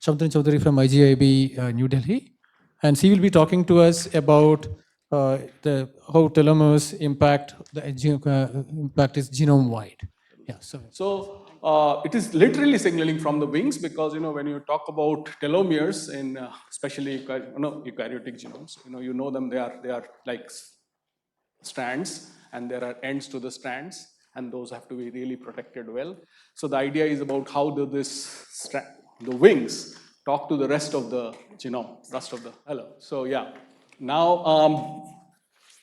Shantanu Chowdhury from IGIB, New Delhi, and she will be talking to us about how telomeres impact impact is genome-wide. Yeah. So it is literally signaling from the wings, because when you talk about telomeres in especially eukaryotic genomes, you know them. They are like strands, and there are ends to the strands, and those have to be really protected well. So the idea is about how do the wings talk to the rest of the genome, hello. So yeah, now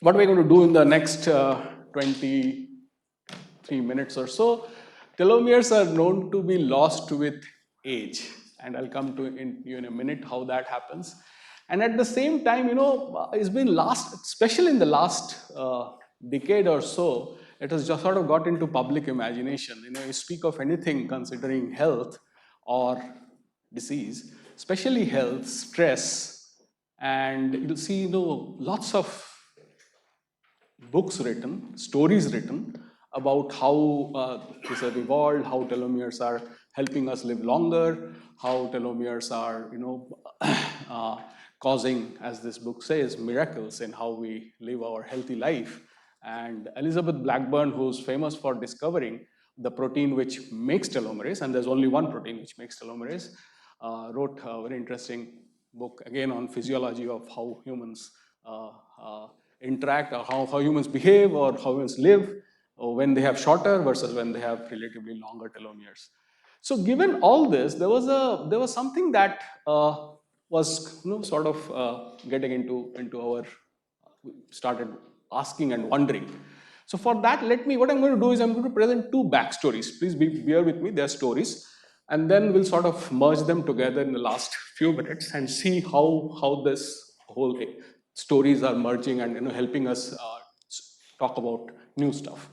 what we're going to do in the next 23 minutes or so, telomeres are known to be lost with age, and I'll come to you in a minute how that happens. And at the same time, it's been especially in the last decade or so, it has just sort of got into public imagination. You speak of anything considering health or disease, especially health, stress, and you'll see, lots of books written, stories written about how this has evolved, how telomeres are helping us live longer, how telomeres are, causing, as this book says, miracles in how we live our healthy life. And Elizabeth Blackburn, who's famous for discovering the protein which makes telomerase, and there's only one protein which makes telomerase, wrote a very interesting book again on physiology of how humans interact, or how humans behave, or how humans live, or when they have shorter versus when they have relatively longer telomeres. So given all this, there was something that was sort of getting into our, started asking and wondering. So for that, what I'm going to do is I'm going to present two backstories. Please bear with me, they're stories. And then we'll sort of merge them together in the last few minutes and see how this whole stories are merging and helping us talk about new stuff.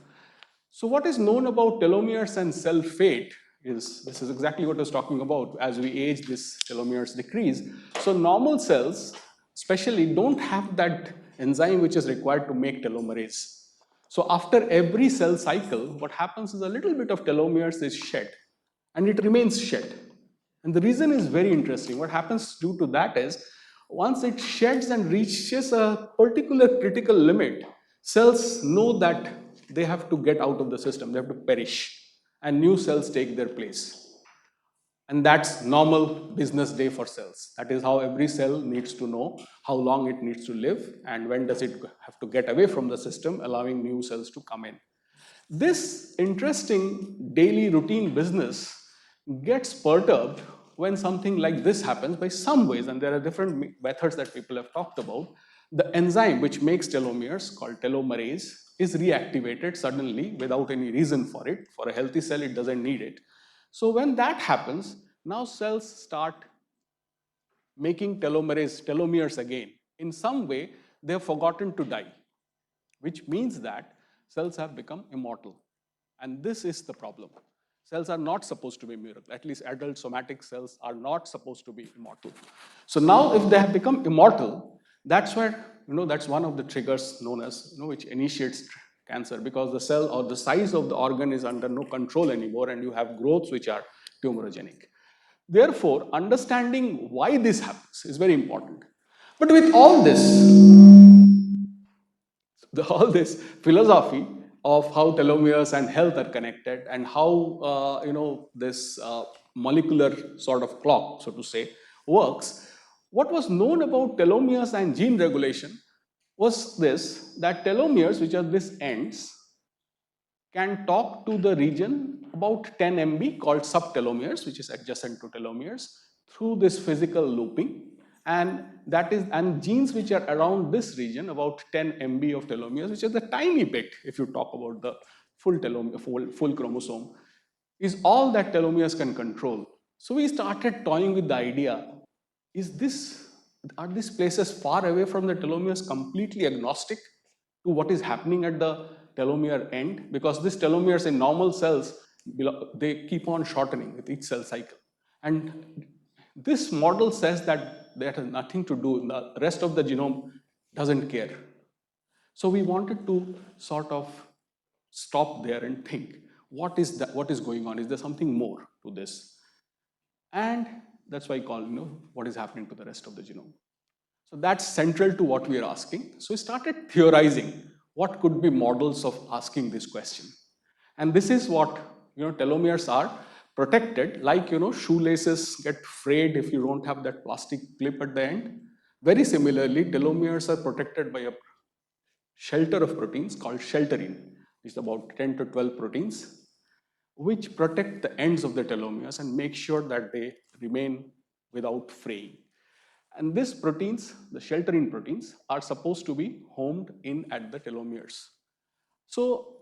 So what is known about telomeres and cell fate is, this is exactly what I was talking about. As we age, this telomeres decrease. So normal cells especially don't have that enzyme which is required to make telomerase. So after every cell cycle, what happens is a little bit of telomeres is shed, and it remains shed. And the reason is very interesting. What happens due to that is, once it sheds and reaches a particular critical limit, cells know that they have to get out of the system, they have to perish, and new cells take their place. And that's normal business day for cells. That is how every cell needs to know how long it needs to live and when does it have to get away from the system, allowing new cells to come in. This interesting daily routine business gets perturbed when something like this happens by some ways, and there are different methods that people have talked about. The enzyme which makes telomeres, called telomerase, is reactivated suddenly without any reason for it. For a healthy cell, it doesn't need it. So when that happens, now cells start making telomeres again. In some way, they have forgotten to die, which means that cells have become immortal. And this is the problem. Cells are not supposed to be immortal. At least adult somatic cells are not supposed to be immortal. So now if they have become immortal, that's where, that's one of the triggers known as, which initiates cancer, because the cell or the size of the organ is under no control anymore, and you have growths which are tumorigenic. Therefore, understanding why this happens is very important. But with all this, all this philosophy of how telomeres and health are connected, and how this molecular sort of clock, so to say, works, what was known about telomeres and gene regulation was this, that telomeres, which are these ends, can talk to the region about 10 MB called subtelomeres, which is adjacent to telomeres, through this physical looping. And genes which are around this region, about 10 MB of telomeres, which is a tiny bit if you talk about the full chromosome, is all that telomeres can control. So we started toying with the idea, are these places far away from the telomeres completely agnostic to what is happening at the telomere end? Because these telomeres in normal cells, they keep on shortening with each cell cycle. And this model says that that has nothing to do, the rest of the genome doesn't care. So we wanted to sort of stop there and think, what is going on? Is there something more to this? And That's why I call, what is happening to the rest of the genome. So that's central to what we are asking. So we started theorizing what could be models of asking this question. And this is what, telomeres are protected, like, shoelaces get frayed if you don't have that plastic clip at the end. Very similarly, telomeres are protected by a shelter of proteins called shelterin. It's about 10 to 12 proteins, which protect the ends of the telomeres and make sure that they remain without fraying. And these proteins, the sheltering proteins, are supposed to be homed in at the telomeres. So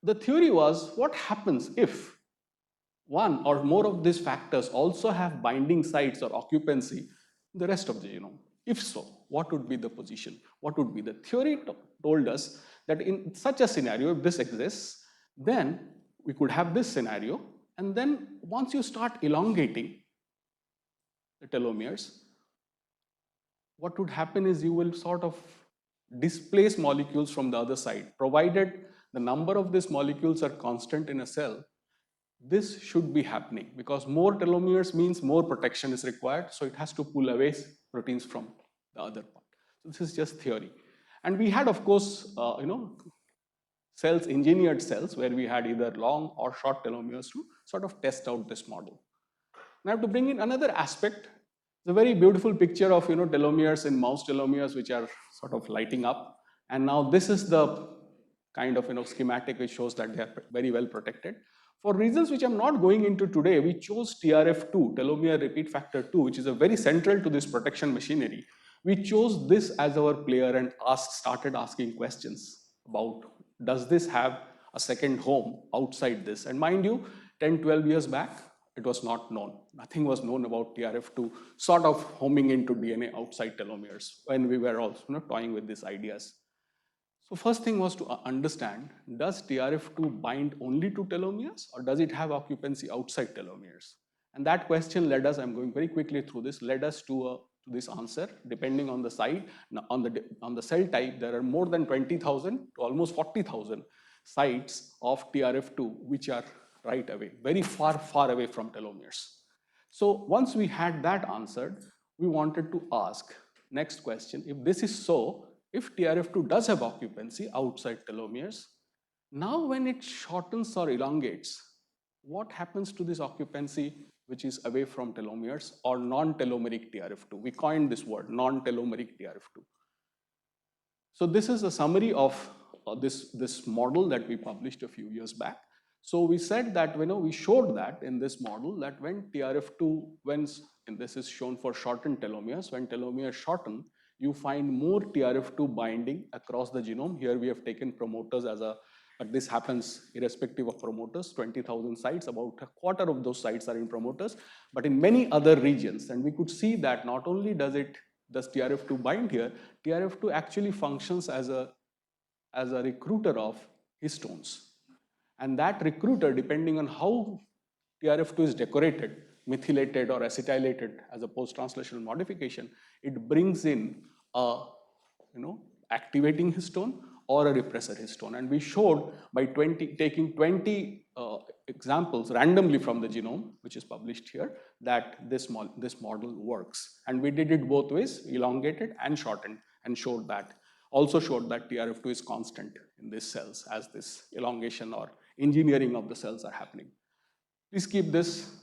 the theory was, what happens if one or more of these factors also have binding sites or occupancy in the rest of the genome? If so, what would be the position? What would be the theory? Told us that in such a scenario, if this exists, then we could have this scenario. And then once you start elongating the telomeres, what would happen is you will sort of displace molecules from the other side. Provided the number of these molecules are constant in a cell, this should be happening, because more telomeres means more protection is required, so it has to pull away proteins from the other part. So this is just theory. And we had, of course, cells, engineered cells, where we had either long or short telomeres to sort of test out this model. Now, to bring in another aspect, it's a very beautiful picture of, telomeres in mouse telomeres, which are sort of lighting up. And now this is the kind of, schematic which shows that they are very well protected. For reasons which I'm not going into today, we chose TRF2, telomere repeat factor 2, which is a very central to this protection machinery. We chose this as our player and started asking questions about, does this have a second home outside this? And mind you, 10, 12 years back, it was not known. Nothing was known about TRF2 sort of homing into DNA outside telomeres when we were also toying with these ideas. So first thing was to understand, does TRF2 bind only to telomeres, or does it have occupancy outside telomeres? And that question led us, I'm going very quickly through this, led us to this answer. Depending on the site, on the cell type, there are more than 20,000 to almost 40,000 sites of TRF2 which are right away, very far, far away from telomeres. So once we had that answered, we wanted to ask next question, if this is so, if TRF2 does have occupancy outside telomeres, now when it shortens or elongates, what happens to this occupancy which is away from telomeres, or non-telomeric TRF2? We coined this word, non-telomeric TRF2. So this is a summary of this model that we published a few years back. So we said that, we showed that in this model that when TRF2, and this is shown for shortened telomeres, when telomeres shorten, you find more TRF2 binding across the genome. Here we have taken promoters but this happens irrespective of promoters, 20,000 sites, about a quarter of those sites are in promoters, but in many other regions. And we could see that not only does TRF2 bind here, TRF2 actually functions as a recruiter of histones. And that recruiter, depending on how TRF2 is decorated, methylated or acetylated as a post-translational modification, it brings in a activating histone or a repressor histone. And we showed by taking 20 examples randomly from the genome, which is published here, that this model works. And we did it both ways, elongated and shortened, and also showed that TRF2 is constant in these cells as this elongation or engineering of the cells are happening. Please keep this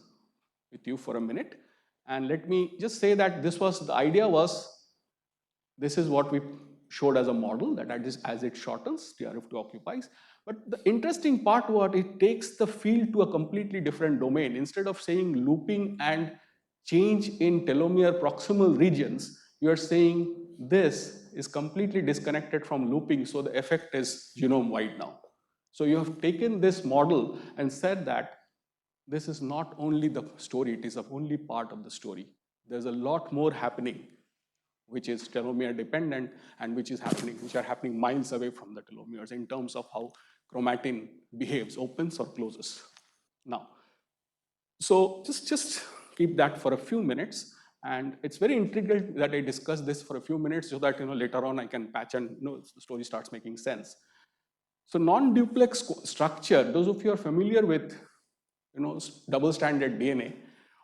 with you for a minute. And let me just say that the idea was, this is what we showed as a model, that as it shortens, TRF2 occupies. But the interesting part was it takes the field to a completely different domain. Instead of saying looping and change in telomere proximal regions, you are saying this is completely disconnected from looping, so the effect is genome-wide now. So you have taken this model and said that this is not only the story, it is only part of the story. There's a lot more happening, which is telomere dependent and which are happening miles away from the telomeres in terms of how chromatin behaves, opens or closes. Now, so just keep that for a few minutes. And it's very integral that I discuss this for a few minutes so that later on I can patch and the story starts making sense. So non-duplex structure, those of you are familiar with double-stranded DNA,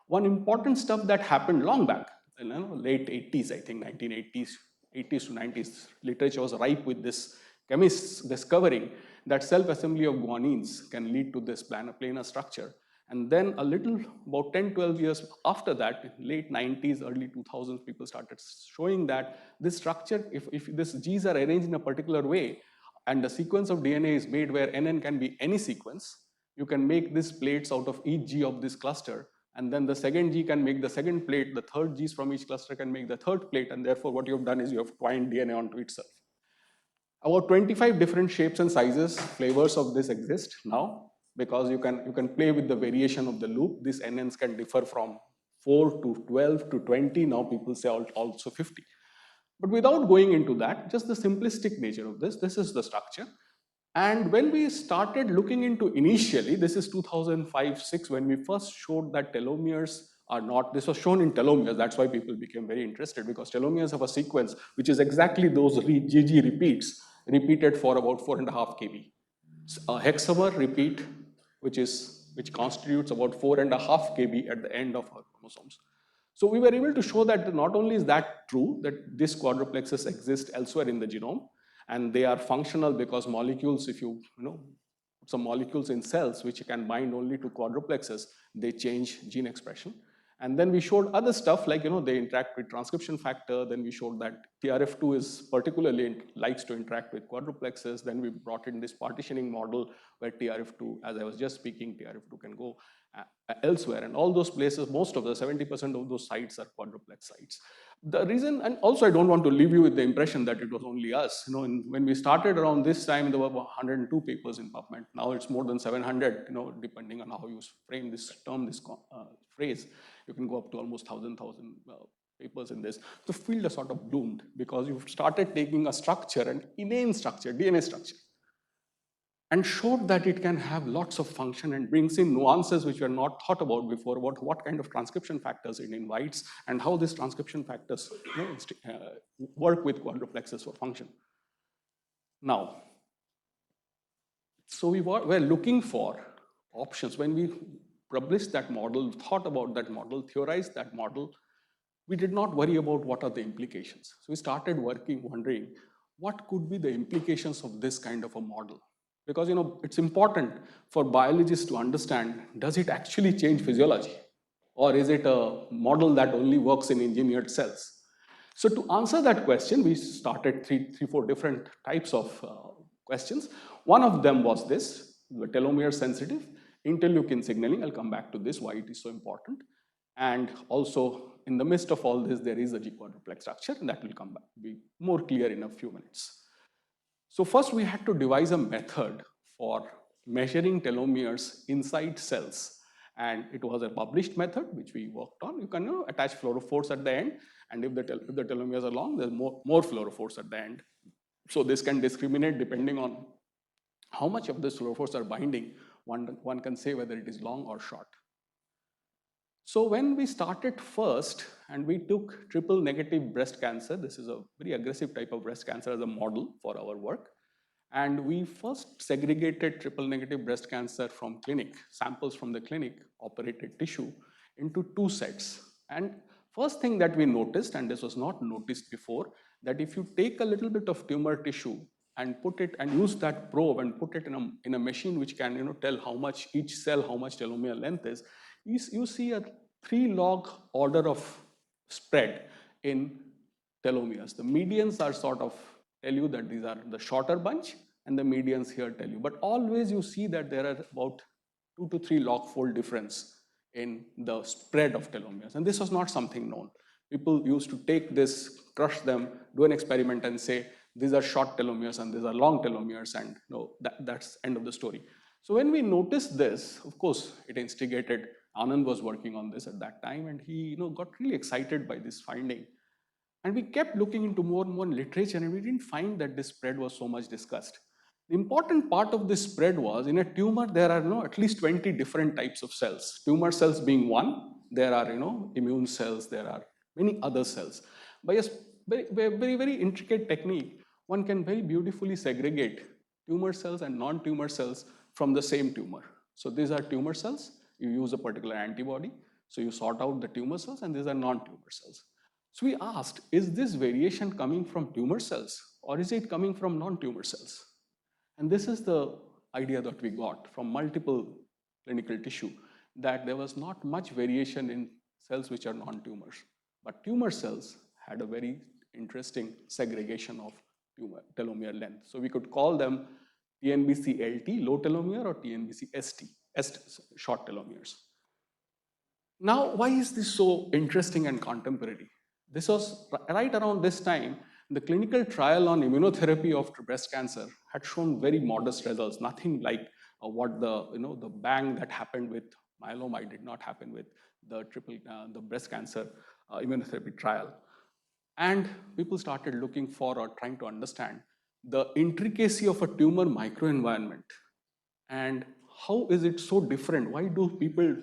One important stuff that happened long back, late 80s, I think 1980s, 80s to 90s, literature was ripe with this chemists discovering that self-assembly of guanines can lead to this planar structure. And then a little, about 10, 12 years after that, in late 90s, early 2000s, people started showing that this structure, if these Gs are arranged in a particular way, and the sequence of DNA is made where NN can be any sequence, you can make these plates out of each G of this cluster, and then the second G can make the second plate, the third Gs from each cluster can make the third plate, and therefore what you've done is you have twined DNA onto itself. About 25 different shapes and sizes, flavors of this exist now, because you can play with the variation of the loop. These NNs can differ from 4 to 12 to 20, now people say also 50. But without going into that, just the simplistic nature of this is the structure. And when we started looking into initially, this is 2005-6, when we first showed that telomeres are not, this was shown in telomeres, that's why people became very interested, because telomeres have a sequence which is exactly those GG repeats, repeated for about 4.5 kb. A hexamer repeat, which constitutes about 4.5 kb at the end of our chromosomes. So we were able to show that not only is that true, that these quadruplexes exist elsewhere in the genome, and they are functional because molecules, if you put some molecules in cells which can bind only to quadruplexes, they change gene expression. And then we showed other stuff like, they interact with transcription factor. Then we showed that TRF2 is particularly likes to interact with quadruplexes. Then we brought in this partitioning model where TRF2, as I was just speaking, TRF2 can go elsewhere. And all those places, most of the 70% of those sites are quadruplex sites. The reason, and also I don't want to leave you with the impression that it was only us. When we started around this time, there were 102 papers in PubMed. Now it's more than 700, depending on how you frame this term, this phrase. You can go up to almost 1,000 papers in this. The field has sort of bloomed because you've started taking a structure, an inane structure, DNA structure, and showed that it can have lots of function and brings in nuances which were not thought about before, about what kind of transcription factors it invites and how these transcription factors work with quadruplexes for function. Now, so we were looking for options. When we published that model, thought about that model, theorized that model, we did not worry about what are the implications. So we started wondering what could be the implications of this kind of a model. Because it's important for biologists to understand, does it actually change physiology? Or is it a model that only works in engineered cells? So to answer that question, we started three, four different types of questions. One of them was this, the telomere sensitive, interleukin signaling. I'll come back to this, why it is so important. And also, in the midst of all this, there is a G quadruplex structure, and that will come back, be more clear in a few minutes. So first, we had to devise a method for measuring telomeres inside cells. And it was a published method, which we worked on. You can attach fluorophores at the end, and if the telomeres are long, there's more fluorophores at the end. So this can discriminate depending on how much of the fluorophores are binding. One can say whether it is long or short. So when we started first, and we took triple negative breast cancer, this is a very aggressive type of breast cancer as a model for our work. And we first segregated triple negative breast cancer from clinic, samples from the clinic, operated tissue, into two sets. And first thing that we noticed, and this was not noticed before, that if you take a little bit of tumor tissue and put it and use that probe and put it in a machine which can tell how much each cell, how much telomere length is, you see a 3-log order of spread in telomeres. The medians are sort of tell you that these are the shorter bunch, and the medians here tell you. But always you see that there are about 2 to 3 log fold difference in the spread of telomeres. And this was not something known. People used to take this, crush them, do an experiment and say, these are short telomeres and these are long telomeres, and that's end of the story. So when we noticed this, of course, it instigated, Anand was working on this at that time, and he got really excited by this finding. And we kept looking into more and more literature, and we didn't find that this spread was so much discussed. The important part of this spread was, in a tumor, there are at least 20 different types of cells. Tumor cells being one, there are immune cells, there are many other cells. By a very, very intricate technique, one can very beautifully segregate tumor cells and non-tumor cells from the same tumor. So these are tumor cells. You use a particular antibody. So you sort out the tumor cells and these are non-tumor cells. So we asked, is this variation coming from tumor cells or is it coming from non-tumor cells? And this is the idea that we got from multiple clinical tissue, that there was not much variation in cells which are non-tumors, but tumor cells had a very interesting segregation of telomere length. So we could call them TNBC-LT, low telomere, or TNBC-ST, short telomeres. Now, why is this so interesting and contemporary? This was right around this time, the clinical trial on immunotherapy of breast cancer had shown very modest results, nothing like what the bang that happened with myeloma. It did not happen with the breast cancer immunotherapy trial. And people started looking for or trying to understand the intricacy of a tumor microenvironment and how is it so different? Why do people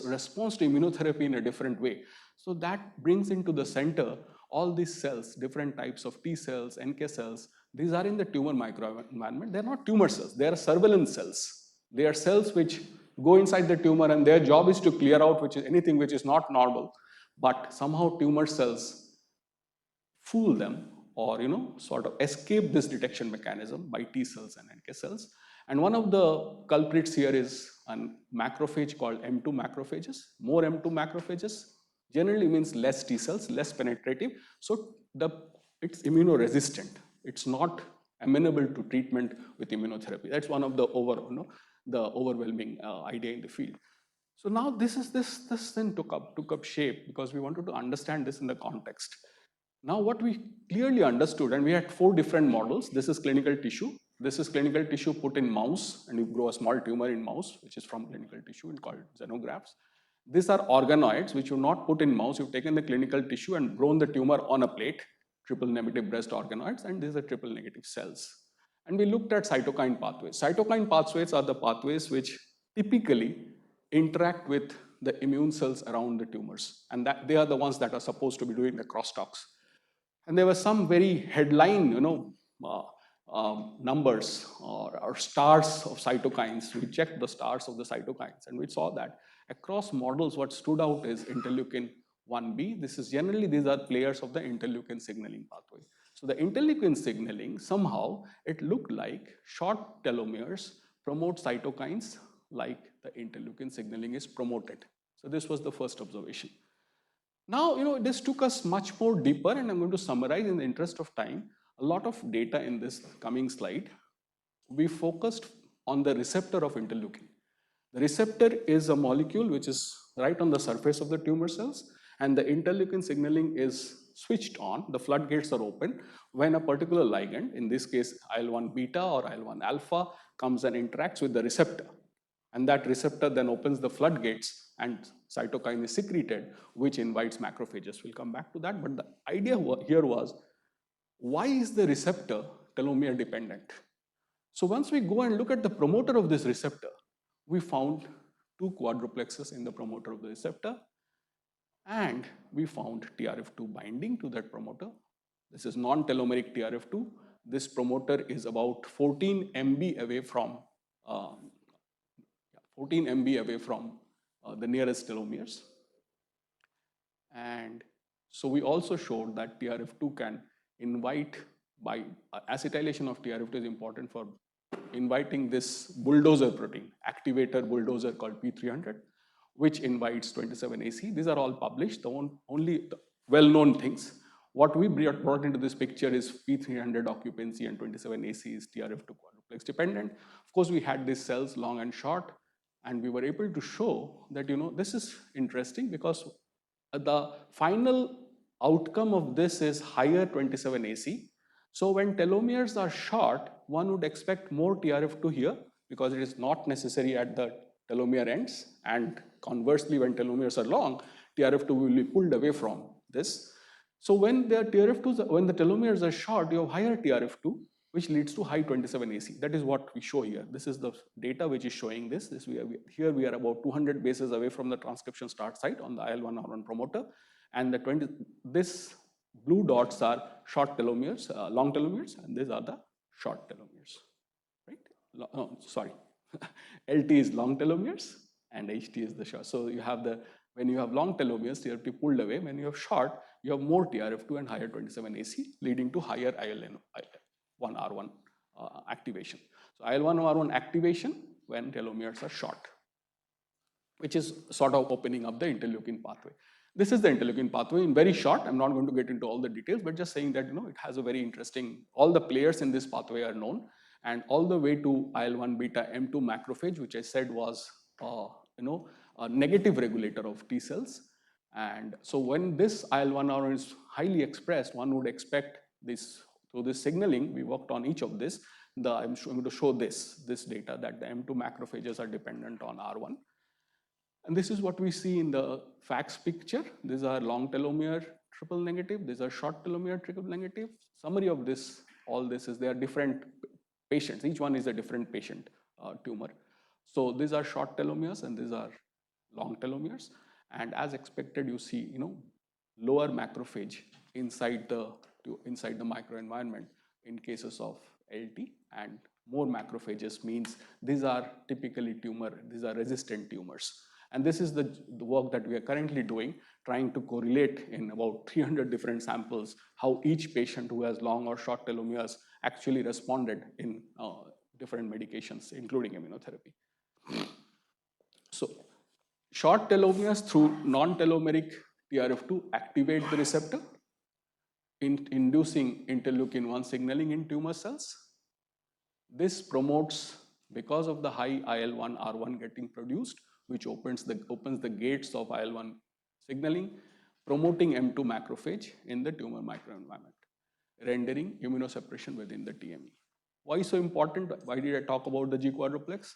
respond to immunotherapy in a different way? So that brings into the center all these cells, different types of T cells, NK cells. These are in the tumor microenvironment. They're not tumor cells. They are surveillance cells. They are cells which go inside the tumor and their job is to clear out anything which is not normal. But somehow tumor cells fool them or sort of escape this detection mechanism by T cells and NK cells. And one of the culprits here is a macrophage called M2 macrophages. More M2 macrophages generally means less T cells, less penetrative. So it's immunoresistant. It's not amenable to treatment with immunotherapy. That's one of the overwhelming idea in the field. So now this then took up shape because we wanted to understand this in the context. Now what we clearly understood, and we had 4 different models. This is clinical tissue. This is clinical tissue put in mouse, and you grow a small tumor in mouse, which is from clinical tissue and called xenografts. These are organoids, which you not put in mouse. You've taken the clinical tissue and grown the tumor on a plate, triple negative breast organoids, and these are triple negative cells. And we looked at cytokine pathways. Cytokine pathways are the pathways which typically interact with the immune cells around the tumors, and that they are the ones that are supposed to be doing the crosstalks. And there were some very headline, numbers or stars of cytokines. We checked the stars of the cytokines, and we saw that across models, what stood out is interleukin 1b. These are players of the interleukin signaling pathway. So the interleukin signaling, somehow, it looked like short telomeres promote cytokines like the interleukin signaling is promoted. So this was the first observation. Now, this took us much more deeper, and I'm going to summarize in the interest of time a lot of data in this coming slide. We focused on the receptor of interleukin. The receptor is a molecule which is right on the surface of the tumor cells, and the interleukin signaling is switched on. The floodgates are open when a particular ligand, in this case IL-1 beta or IL-1 alpha, comes and interacts with the receptor. And that receptor then opens the floodgates and cytokine is secreted, which invites macrophages. We'll come back to that. But the idea here was, why is the receptor telomere dependent? So once we go and look at the promoter of this receptor, we found 2 quadruplexes in the promoter of the receptor. And we found TRF2 binding to that promoter. This is non-telomeric TRF2. This promoter is about 14 MB away from the nearest telomeres. And so we also showed that TRF2 can invite, by acetylation of TRF2 is important for inviting this bulldozer protein, activator bulldozer called P300, which invites 27AC. These are all published, only the well-known things. What we brought into this picture is P300 occupancy and 27AC is TRF2 quadruplex dependent. Of course, we had these cells long and short, and we were able to show that, this is interesting because the final outcome of this is higher 27AC. So when telomeres are short, one would expect more TRF2 here because it is not necessary at the telomere ends. And conversely, when telomeres are long, TRF2 will be pulled away from this. So when the telomeres are short, you have higher TRF2, which leads to high 27AC. That is what we show here. This is the data which is showing this. Here we are about 200 bases away from the transcription start site on the IL-1R1 promoter. And this blue dots are short telomeres, long telomeres, and these are the short telomeres, right? LT is long telomeres, and HT is the short. So you have when you have long telomeres, TRF2 pulled away. When you have short, you have more TRF2 and higher 27AC, leading to higher IL-1R1 activation. So IL-1R1 activation when telomeres are short, which is sort of opening up the interleukin pathway. This is the interleukin pathway in very short. I'm not going to get into all the details, but just saying that it has a very interesting, all the players in this pathway are known, and all the way to IL-1 beta M2 macrophage, which I said was a negative regulator of T cells. And so when this IL-1R is highly expressed, one would expect this, through this signaling, we worked on each of this. I'm going to show this data that the M2 macrophages are dependent on R1. And this is what we see in the facts picture. These are long telomere triple negative. These are short telomere triple negative. Summary of this, all this is, they are different patients. Each one is a different patient tumor. So these are short telomeres and these are long telomeres. And as expected, you see, lower macrophage inside the microenvironment in cases of LT, and more macrophages means these are typically these are resistant tumors. And this is the work that we are currently doing, trying to correlate in about 300 different samples how each patient who has long or short telomeres actually responded in different medications, including immunotherapy. So short telomeres through non-telomeric TRF2 activate the receptor, inducing interleukin-1 signaling in tumor cells. This promotes, because of the high IL-1R1 getting produced, which opens the gates of IL-1 signaling, promoting M2 macrophage in the tumor microenvironment, rendering immunosuppression within the TME. Why so important? Why did I talk about the G quadruplex?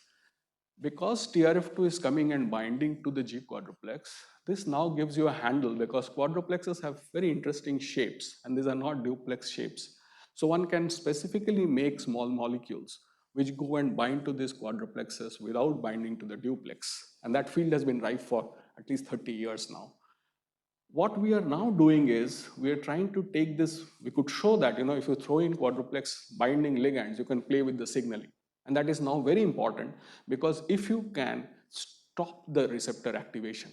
Because TRF2 is coming and binding to the G quadruplex, this now gives you a handle, because quadruplexes have very interesting shapes and these are not duplex shapes. So one can specifically make small molecules which go and bind to these quadruplexes without binding to the duplex. And that field has been rife for at least 30 years now. What we are now doing is, we are trying to take this, we could show that, if you throw in quadruplex binding ligands, you can play with the signaling. And that is now very important, because if you can stop the receptor activation,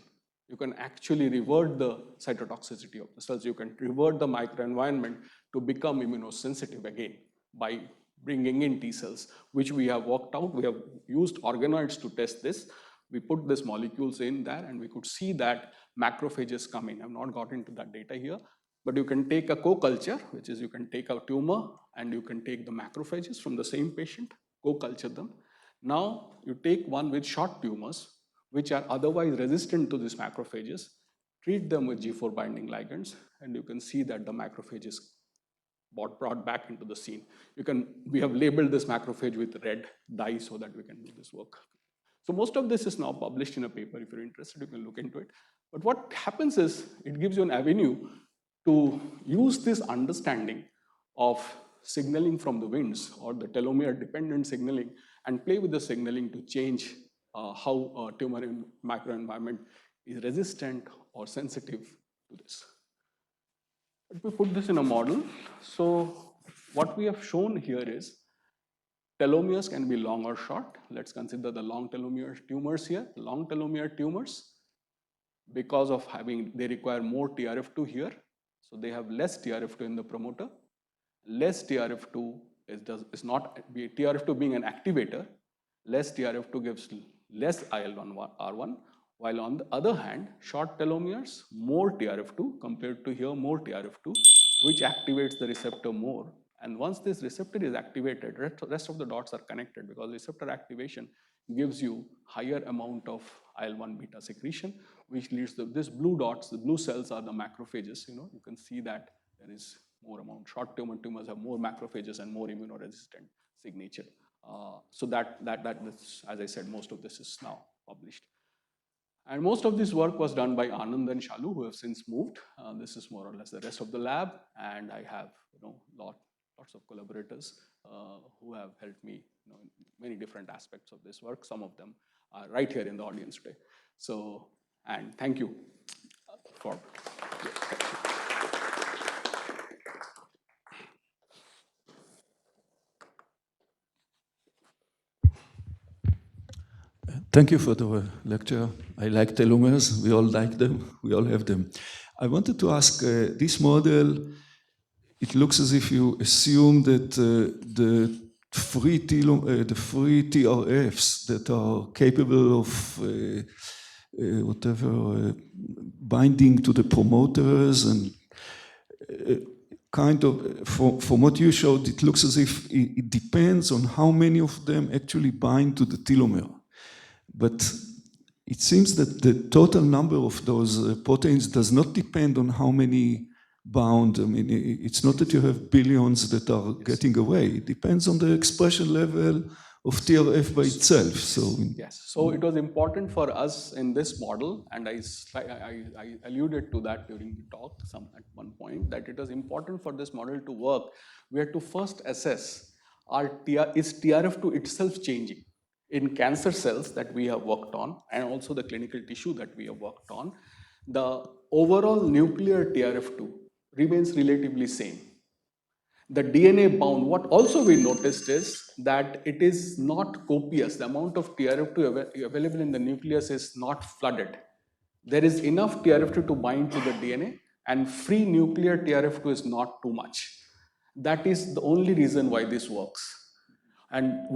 you can actually revert the cytotoxicity of the cells. You can revert the microenvironment to become immunosensitive again by bringing in T cells, which we have worked out. We have used organoids to test this. We put these molecules in there and we could see that macrophages coming. I've not got into that data here, but you can take a co-culture, which is you can take a tumor and you can take the macrophages from the same patient, co-culture them. Now you take one with short tumors, which are otherwise resistant to these macrophages, treat them with G4 binding ligands, and you can see that the macrophages brought back into the scene. We have labeled this macrophage with red dye so that we can do this work. So most of this is now published in a paper. If you're interested, you can look into it. But what happens is, it gives you an avenue to use this understanding of signaling from the winds or the telomere dependent signaling and play with the signaling to change how a tumor microenvironment is resistant or sensitive to this. Let me put this in a model. So what we have shown here is telomeres can be long or short. Let's consider the long telomere tumors here. Long telomere tumors, because of they require more TRF2 here. So they have less TRF2 in the promoter. Less TRF2 is not, TRF2 being an activator, less TRF2 gives less IL-1R1, while on the other hand, short telomeres, more TRF2 compared to here, more TRF2, which activates the receptor more. And once this receptor is activated, rest of the dots are connected, because receptor activation gives you higher amount of IL-1 beta secretion, which leads to this blue dots, the blue cells are the macrophages. You can see that there is more amount. Short tumors have more macrophages and more immunoresistant signature. So that as I said, most of this is now published. And most of this work was done by Anand and Shalu, who have since moved. This is more or less the rest of the lab, and I have lots of collaborators who have helped me in many different aspects of this work. Some of them are right here in the audience today. So, and thank you for. Thank you for the lecture. I like telomeres. We all like them. We all have them. I wanted to ask, this model, it looks as if you assume that the free TRFs that are capable of binding to the promoters and kind of, from what you showed, it looks as if it depends on how many of them actually bind to the telomere. But it seems that the total number of those proteins does not depend on how many bound. I mean, it's not that you have billions that are getting away. It depends on the expression level of TRF by itself. So yes, so it was important for us in this model, and I alluded to that during the talk at one point, that it was important for this model to work. We had to first assess, is TRF2 itself changing? In cancer cells that we have worked on, and also the clinical tissue that we have worked on, the overall nuclear TRF2 remains relatively same. The DNA bound, what also we noticed is that it is not copious. The amount of TRF2 available in the nucleus is not flooded. There is enough TRF2 to bind to the DNA, and free nuclear TRF2 is not too much. That is the only reason why this works. And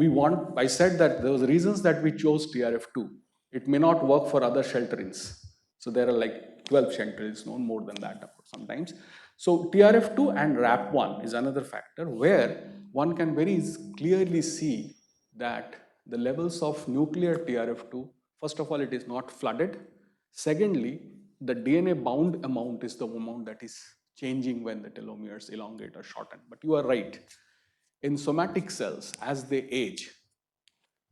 I said that there was reasons that we chose TRF2. It may not work for other shelterings. So there are like 12 shelterings, no more than that sometimes. So TRF2 and RAP1 is another factor where one can very clearly see that the levels of nuclear TRF2, first of all, it is not flooded. Secondly, the DNA bound amount is the amount that is changing when the telomeres elongate or shorten. But you are right. In somatic cells, as they age,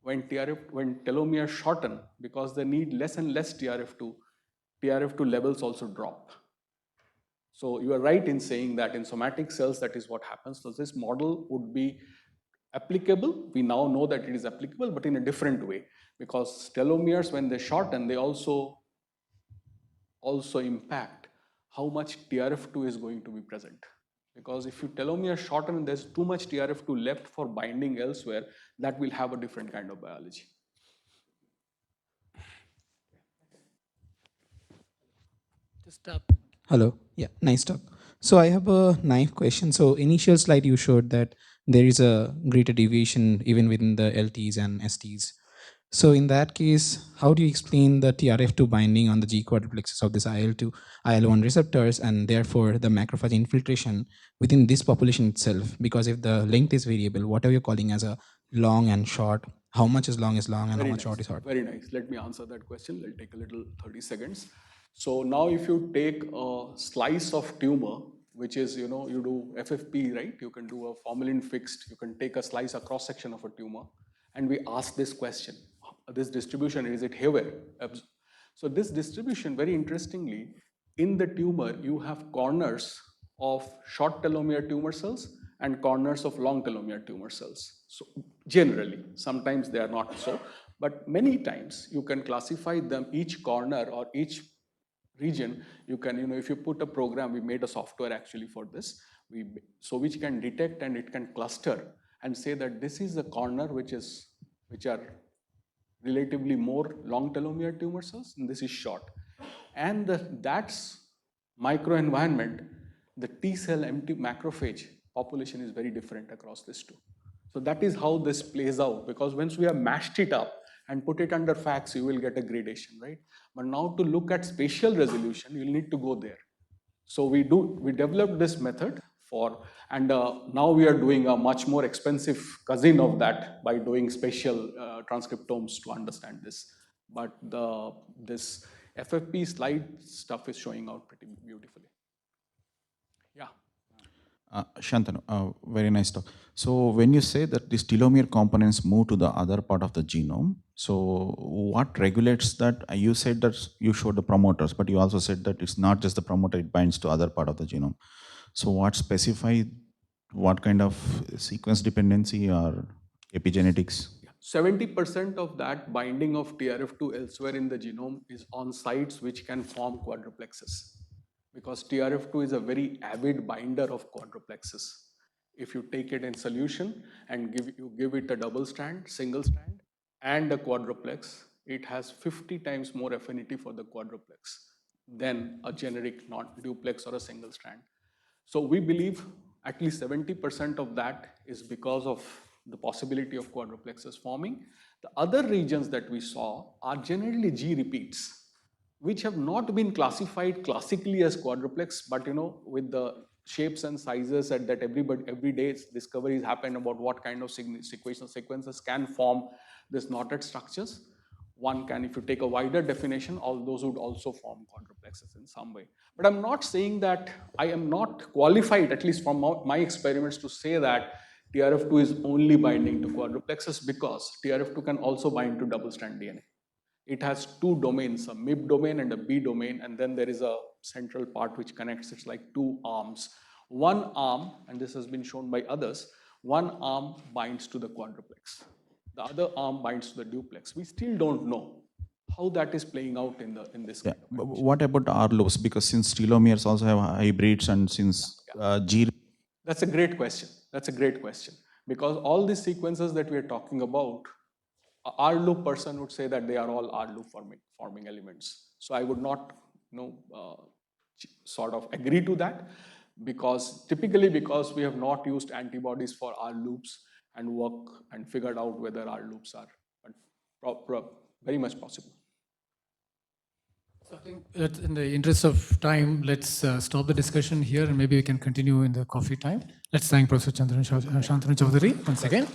when telomeres shorten, because they need less and less TRF2 levels also drop. So you are right in saying that in somatic cells, that is what happens. So this model would be applicable. We now know that it is applicable, but in a different way, because telomeres, when they shorten, they also impact how much TRF2 is going to be present. Because if you telomere shorten and there's too much TRF2 left for binding elsewhere, that will have a different kind of biology. Just stop. Hello. Yeah, nice talk. So I have a naive question. So initial slide you showed that there is a greater deviation even within the LTs and STs. So in that case, how do you explain the TRF2 binding on the G quadruplexes of this IL2, IL1 receptors, and therefore the macrophage infiltration within this population itself? Because if the length is variable, what are you calling as a long and short? How much is long and how much short is short? Very nice. Let me answer that question. I'll take a little 30 seconds. So now if you take a slice of tumor, which is, you do FFP, right? You can do a formalin fixed, you can take a slice, a cross section of a tumor, and we ask this question, this distribution, is it here? So this distribution, very interestingly, in the tumor, you have corners of short telomere tumor cells and corners of long telomere tumor cells. So generally, sometimes they are not so, but many times you can classify them, each corner or each region, you can, if you put a program, we made a software actually for this, which can detect and it can cluster and say that this is the corner which are relatively more long telomere tumor cells, and this is short. And that's microenvironment, the T cell empty macrophage population is very different across these two. So that is how this plays out, because once we have mashed it up and put it under FACS, you will get a gradation, right? But now to look at spatial resolution, you'll need to go there. So we developed this method and now we are doing a much more expensive cousin of that by doing spatial transcriptomes to understand this. But this FFP slide stuff is showing out pretty beautifully. Yeah. Shantanu, very nice talk. So when you say that these telomere components move to the other part of the genome, so what regulates that? You said that you showed the promoters, but you also said that it's not just the promoter, it binds to other part of the genome. So what specify what kind of sequence dependency or epigenetics? 70% of that binding of TRF2 elsewhere in the genome is on sites which can form quadruplexes, because TRF2 is a very avid binder of quadruplexes. If you take it in solution and give it a double strand, single strand, and a quadruplex, it has 50 times more affinity for the quadruplex than a generic non-duplex or a single strand. So we believe at least 70% of that is because of the possibility of quadruplexes forming. The other regions that we saw are generally G repeats, which have not been classified classically as quadruplex, but with the shapes and sizes that every day discoveries happen about what kind of sequences can form these knotted structures. One can, if you take a wider definition, all those would also form quadruplexes in some way. But I'm not saying that, I am not qualified, at least from my experiments, to say that TRF2 is only binding to quadruplexes, because TRF2 can also bind to double-strand DNA. It has two domains, a MIB domain and a B domain, and then there is a central part which connects. It's like two arms. One arm, and this has been shown by others, one arm binds to the quadruplex. The other arm binds to the duplex. We still don't know how that is playing out in this kind of But condition. what about R loops? Because since telomeres also have hybrids, and since G. That's a great question. That's a great question. Because all these sequences that we are talking about, a R loop person would say that they are all R loop forming elements. So I would not sort of agree to that, because typically because we have not used antibodies for R loops and work and figured out whether R loops are very much possible. So I think that in the interest of time, let's stop the discussion here, and maybe we can continue in the coffee time. Let's thank Professor Shantanu Chowdhury once again.